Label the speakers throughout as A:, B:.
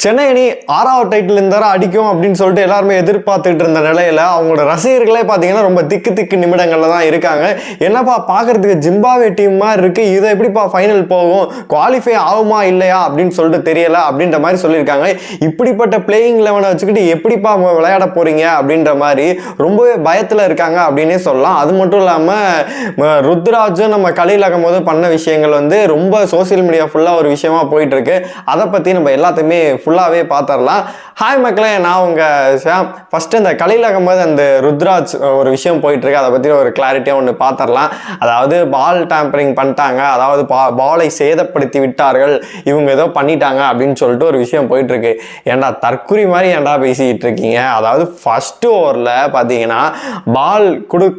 A: சென்னை அணி 6வது டைட்டில் இருந்தாரா அடிக்கும் அப்படின்னு சொல்லிட்டு எல்லாருமே எதிர்பார்த்துட்டு இருந்த நிலையில அவங்களோட ரசிகர்களே பார்த்தீங்கன்னா ரொம்ப திக்கு நிமிடங்கள்ல தான் இருக்காங்க. என்னப்பா பார்க்கறதுக்கு ஜிம்பாவே டீம் மாதிரி இருக்கு, இதை எப்படிப்பா ஃபைனல் போகும், குவாலிஃபை ஆகுமா இல்லையா அப்படின்னு சொல்லிட்டு தெரியல அப்படின்ற மாதிரி சொல்லியிருக்காங்க. இப்படிப்பட்ட பிளேயிங் 11 வச்சுக்கிட்டு எப்படிப்பா விளையாட போறீங்க அப்படின்ற மாதிரி ரொம்பவே பயத்தில் இருக்காங்க அப்படின்னே சொல்லலாம். அது மட்டும் இல்லாமல் ருத்ராஜும் நம்ம கலீல் அகமது பண்ண விஷயங்கள் வந்து ரொம்ப சோசியல் மீடியா ஃபுல்லாக ஒரு விஷயமா போயிட்டு இருக்கு. அதை பற்றி நம்ம எல்லாத்தையுமே ஃபுல்லாகவே பார்த்துடலாம். ஹாய் மக்களே, நான் உங்கள் ஷாம். ஃபஸ்ட்டு இந்த கலீல் அகமது அந்த ருத்ராஜ் ஒரு விஷயம் போயிட்டுருக்கு, அதை பற்றி ஒரு கிளாரிட்டியாக ஒன்று பார்த்துடலாம். அதாவது பால் டேம்பரிங் பண்ணிட்டாங்க, அதாவது பாலை சேதப்படுத்தி விட்டார்கள், இவங்க ஏதோ பண்ணிட்டாங்க அப்படின்னு சொல்லிட்டு ஒரு விஷயம் போயிட்டுருக்கு. ஏன்டா தற்குறி மாதிரி ஏன்டா பேசிக்கிட்டு இருக்கீங்க? அதாவது ஃபஸ்ட்டு ஓவரில் பார்த்தீங்கன்னா பால்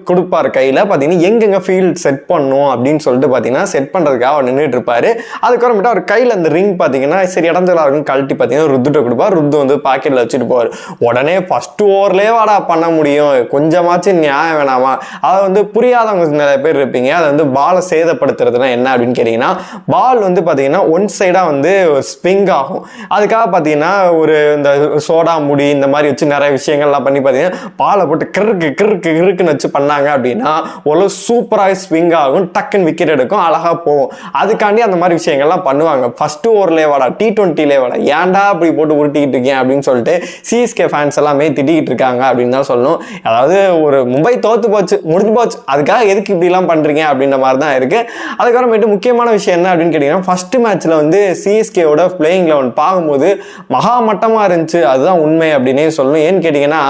A: கொடுப்பார் கையில், பார்த்தீங்கன்னா எங்கெங்கே ஃபீல்ட் செட் பண்ணும் அப்படின்னு சொல்லிட்டு பார்த்தீங்கன்னா செட் பண்ணுறதுக்காக அவர் நின்றுட்டு இருப்பார். அதுக்கப்புறமேட்டு அவர் கையில் அந்த ரிங் பார்த்தீங்கன்னா சரி இடத்துல இருக்கும் கழட்டி பார்த்தீங்கன்னா ருத்துட்ட கொடுப்பார். ருத்து வந்து பாக்கெட்டில் வச்சுட்டு போவார். உடனே ஃபர்ஸ்ட் ஓவர்லேயே வாடா பண்ண முடியும், கொஞ்சமாச்சும் நியாயம் வேணாமா? அதை வந்து புரியாதவங்க நிறைய பேர் இருப்பீங்க. அதை வந்து பாலை சேதப்படுத்துறதுனா என்ன அப்படின்னு கேட்டிங்கன்னா, பால் வந்து பார்த்தீங்கன்னா ஒன் சைடாக வந்து ஸ்விங் ஆகும். அதுக்காக பார்த்தீங்கன்னா ஒரு இந்த சோடா முடி இந்த மாதிரி வச்சு நிறைய விஷயங்கள்லாம் பண்ணி பார்த்தீங்கன்னா பாலை போட்டு கிறுக்குன்னு வச்சு பண்ணாங்க அப்படின்னா ஒரு சூப்பராக ஸ்விங் ஆகும், டக்குன்னு விக்கெட் எடுக்கும், அழகாக போகும். அதுக்காண்டி அந்த மாதிரி விஷயங்கள்லாம் பண்ணுவாங்க. ஃபர்ஸ்ட் ஓவர்லேயே வாடா, T20லே வாடா, ஏன்டா அப்படி போட்டு உருட்டிக்கிட்டு இருக்கேன் அப்படின்னு சொல்லிட்டு சிஎஸ்கே ஃபேன்ஸ் எல்லாமே திட்டிக்கிட்டு இருக்காங்க அப்படின்னு தான் சொல்லணும். அதாவது ஒரு மும்பை தோத்து போச்சு, முடிஞ்சு போச்சு, அதுக்காக எதுக்கு இப்படிலாம் பண்றீங்க அப்படின்ற மாதிரி தான் இருக்கு. அதுக்கப்புறமேட்டு முக்கியமான விஷயம் என்ன அப்படின்னு கேட்டீங்கன்னா, ஃபர்ஸ்ட் மேட்ச்ல வந்து சிஎஸ்கேவோட பிளேயிங் 11 பார்க்கும்போது மகா மட்டமா இருந்துச்சு, அதுதான் உண்மை அப்படின்னே சொல்லணும். ஏன்னு கேட்டீங்கன்னா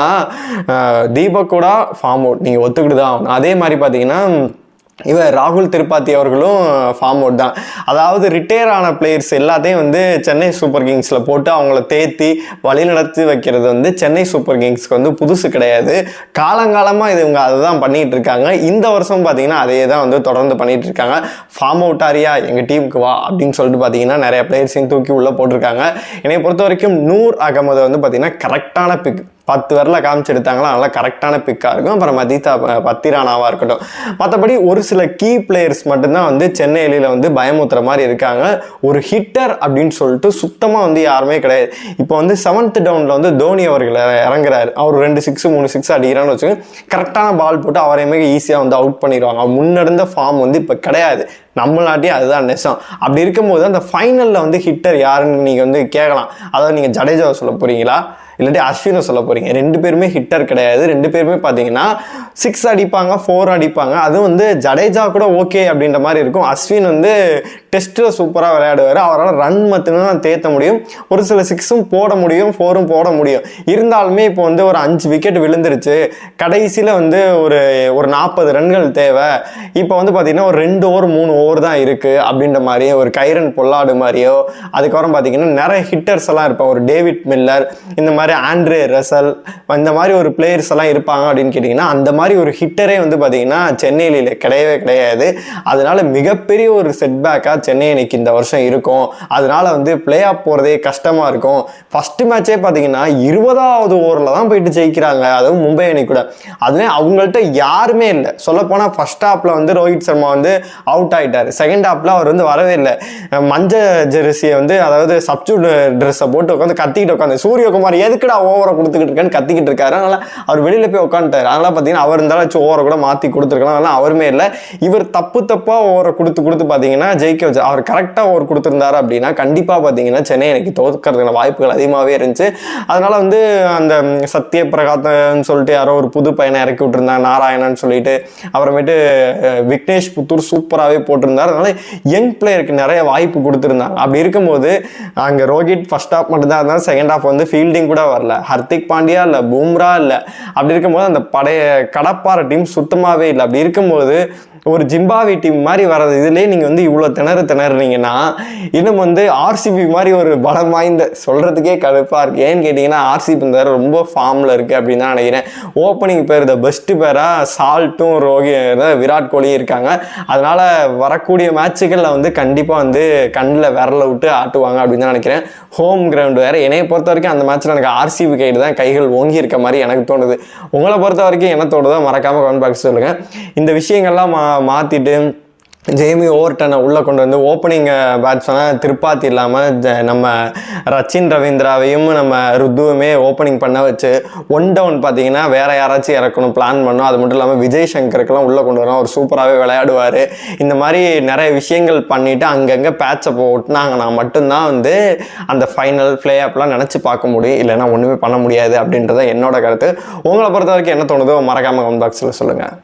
A: தீபக் கூட ஃபார்ம் அவுட், நீங்க ஒத்துக்கிட்டு தான் ஆகணும். அதே மாதிரி பார்த்தீங்கன்னா இவர் ராகுல் திரிபாதி அவர்களும் ஃபார்ம் அவுட் தான். அதாவது ரிட்டையர் ஆன பிளேயர்ஸ் எல்லாத்தையும் வந்து சென்னை சூப்பர் கிங்ஸில் போட்டு அவங்கள தேத்தி வழிநடத்தி வைக்கிறது வந்து சென்னை சூப்பர் கிங்ஸ்க்கு வந்து புதுசு கிடையாது. காலங்காலமாக இது இவங்க அதை தான் பண்ணிகிட்டு இருக்காங்க. இந்த வருஷம் பார்த்தீங்கன்னா அதே தான் வந்து தொடர்ந்து பண்ணிகிட்டு இருக்காங்க. ஃபார்ம் அவுட் ஆரியா எங்கள் டீமுக்கு வா அப்படின்னு சொல்லிட்டு பார்த்தீங்கன்னா நிறைய பிளேயர்ஸையும் தூக்கி உள்ளே போட்டிருக்காங்க. என்னை பொறுத்த வரைக்கும் நூர் அகமது வந்து பார்த்தீங்கன்னா கரெக்டான பிக், 10 வரல காமிச்சு எடுத்தாங்களா, நல்லா கரெக்டான பிக்காக இருக்கும். அப்புறம் மதிதா பத்திரானாவாக இருக்கட்டும். மற்றபடி ஒரு சில கீ பிளேயர்ஸ் மட்டும்தான் வந்து சென்னை அணியில் வந்து பயமுத்துற மாதிரி இருக்காங்க. ஒரு ஹிட்டர் அப்படின்னு சொல்லிட்டு சுத்தமாக வந்து யாருமே கிடையாது. இப்போ வந்து 7th டவுனில் வந்து தோனி அவர்கள் இறங்குறாரு. அவர் 2 6 3 6 அடிக்கிறான்னு வச்சுக்கோங்க, கரெக்டான பால் போட்டு அவரையுமே ஈஸியாக வந்து அவுட் பண்ணிடுவாங்க. அவர் முன்னெடுந்த ஃபார்ம் வந்து இப்போ கிடையாது நம்மளாட்டி, அதுதான் நெசம். அப்படி இருக்கும்போது அந்த ஃபைனலில் வந்து ஹிட்டர் யாருன்னு நீங்கள் வந்து கேட்கலாம். அதாவது நீங்கள் ஜடேஜாவை சொல்ல போகிறீங்களா இல்லாட்டி அஸ்வினை சொல்ல போகிறீங்க? 2 பேருமே ஹிட்டர் கிடையாது. 2 பேருமே பார்த்தீங்கன்னா 6 அடிப்பாங்க, 4 அடிப்பாங்க. அதுவும் வந்து ஜடேஜா கூட ஓகே அப்படின்ற மாதிரி இருக்கும். அஸ்வின் வந்து டெஸ்ட்டில் சூப்பராக விளையாடுவார். அவரால் ரன் மட்டும்தான் தேத்த முடியும். ஒரு சில 6ம் போட முடியும், 4ம் போட முடியும். இருந்தாலுமே இப்போ வந்து ஒரு 5 விக்கெட் விழுந்துருச்சு. கடைசியில் வந்து ஒரு 40 ரன்கள் தேவை. இப்போ வந்து பார்த்தீங்கன்னா ஒரு 2 ஓவர் 3 ஓவர் தான் இருக்குது அப்படின்ற மாதிரியே ஒரு கைரன் பொல்லாடு மாதிரியோ, அதுக்கப்புறம் பார்த்தீங்கன்னா நிறைய ஹிட்டர்ஸ் எல்லாம் இருப்பாங்க. ஒரு டேவிட் மில்லர், இந்த மாதிரி ஆண்ட்ரே ரசல், இந்த மாதிரி ஒரு பிளேயர்ஸ் எல்லாம் இருப்பாங்க அப்படின்னு கேட்டிங்கன்னா, அந்த மாதிரி ஒரு ஹிட்டரே வந்து பார்த்தீங்கன்னா சென்னையில் கிடையவே கிடையாது. அதனால மிகப்பெரிய ஒரு செட்பேக்காக சென்னை அணிக்கு இந்த வருஷம் இருக்கும். அதனால வந்து பிளே ஆஃப் போகிறதே கஷ்டமாக இருக்கும். ஃபர்ஸ்ட் மேட்சே பார்த்தீங்கன்னா 20வது ஓவரில் தான் போயிட்டு ஜெயிக்கிறாங்க, அதுவும் மும்பை அணி கூட. அதுலேயே அவங்கள்ட்ட யாருமே இல்லை. சொல்லப்போனால் ஃபர்ஸ்ட் ஹாஃபில் வந்து ரோஹித் சர்மா வந்து அவுட் ஆகிட்டார். செகண்ட் ஹாஃபில் அவர் வந்து வரவே இல்லை. மஞ்சள் ஜெர்சியை வந்து அதாவது சப்ஸ்டியூட் ட்ரெஸ்ஸை போட்டு உட்காந்து கத்திக்கிட்டு உட்காந்து சூரியகுமார் எதுக்குடா ஓவரை கொடுத்துக்கிட்டு இருக்கேன்னு கத்திக்கிட்டு இருக்காரு. அதனால அவர் வெளியில் போய் உட்காந்துட்டார். அதனால பார்த்தீங்கன்னா அவர் இருந்தாலும் ஓவரை கூட மாற்றி கொடுத்துருக்கலாம். அதெல்லாம் அவருமே இல்லை. இவர் தப்பாக ஓவரை கொடுத்து பார்த்தீங்கன்னா ஜெயிக்க வச்சு, அவர் கரெக்டாக ஓவர் கொடுத்துருந்தாரு அப்படின்னா கண்டிப்பாக பார்த்தீங்கன்னா சென்னை எனக்கு தோற்கிறதுக்கான வாய்ப்புகள் அதிகமாகவே இருந்துச்சு. அதனால வந்து அந்த சத்ய பிரகாத்னு சொல்லிட்டு யாரோ ஒரு புது பையனை இறக்கி விட்டுருந்தாங்க, நாராயணன் சொல்லிட்டு. அப்புறமேட்டு விக்னேஷ் புத்தூர் சூப்பராகவே போட்டிருந்தார். அதனால யங் பிளேயருக்கு நிறைய வாய்ப்பு கொடுத்துருந்தாங்க. அப்படி இருக்கும்போது அங்கே ரோஹித் ஃபர்ஸ்ட் ஹாஃப் மட்டும் தான் இருந்தாலும் செகண்ட் ஹாஃப் வந்து ஃபீல்டிங் கூட வரல. ஹர்திக் பாண்டியா இல்லை, பும்ரா இல்லை. அப்படி இருக்கும்போது அந்த கடப்பார டீம் சுத்தமாகவே இல்லை. அப்படி இருக்கும்போது ஒரு ஜிம்பாவே டீம் மாதிரி வர்றது, இதுலேயே நீங்கள் வந்து இவ்வளோ திணறுறீங்கன்னா இன்னும் வந்து ஆர்சிபி மாதிரி ஒரு பலம் வாய்ந்த சொல்கிறதுக்கே கடுப்பாக இருக்குது. ஏன்னு கேட்டிங்கன்னா ஆர்சிபி இந்த ரொம்ப ஃபார்மில் இருக்குது அப்படின்னு தான் நினைக்கிறேன். ஓப்பனிங் பேர் த பெஸ்ட்டு பேராக சால்ட்டும் விராட் கோலியும் இருக்காங்க. அதனால் வரக்கூடிய மேட்சுகளில் வந்து கண்டிப்பாக வந்து கண்ணில் விரல விட்டு ஆட்டுவாங்க அப்படின்னு தான் நினைக்கிறேன். ஹோம் கிரவுண்டு வேறு. என்னையை பொறுத்த வரைக்கும் அந்த மேட்ச்சில் எனக்கு ஆர்சிபி கைடு தான் கைகள் ஓங்கி இருக்க மாதிரி எனக்கு தோணுது. உங்களை பொறுத்த வரைக்கும் என்ன தோணுதோ மறக்காமல் கமெண்ட் பாக்ஸ் சொல்லுங்கள். இந்த விஷயங்கள்லாம் மாற்றிட்டு ஜேமி ஓவர்டனை உள்ளே கொண்டு வந்து ஓப்பனிங் பேட்ஸ்மேனாக திருப்பாத்தி இல்லாமல் நம்ம ரச்சின் ரவீந்திராவையும் நம்ம ருத்துவுமே ஓப்பனிங் பண்ண வச்சு 1 டவுன் பார்த்தீங்கன்னா வேறு யாராச்சும் இறக்கணும் பிளான் பண்ணோம். அது மட்டும் இல்லாமல் விஜய் சங்கருக்கெல்லாம் உள்ளே கொண்டு வரோம். அவர் சூப்பராகவே விளையாடுவார். இந்த மாதிரி நிறைய விஷயங்கள் பண்ணிவிட்டு அங்கங்கே பேட்சை போட்டுனாங்கன்னா மட்டும்தான் வந்து அந்த ஃபைனல் ப்ளே ஆப்லாம் நினச்சி பார்க்க முடியும். இல்லைன்னா ஒன்றுமே பண்ண முடியாது அப்படின்றத என்னோட கருத்து. உங்களை பொறுத்த வரைக்கும் என்ன தோணுதோ மறக்காமல் கமெண்ட் பாக்ஸில் சொல்லுங்கள்.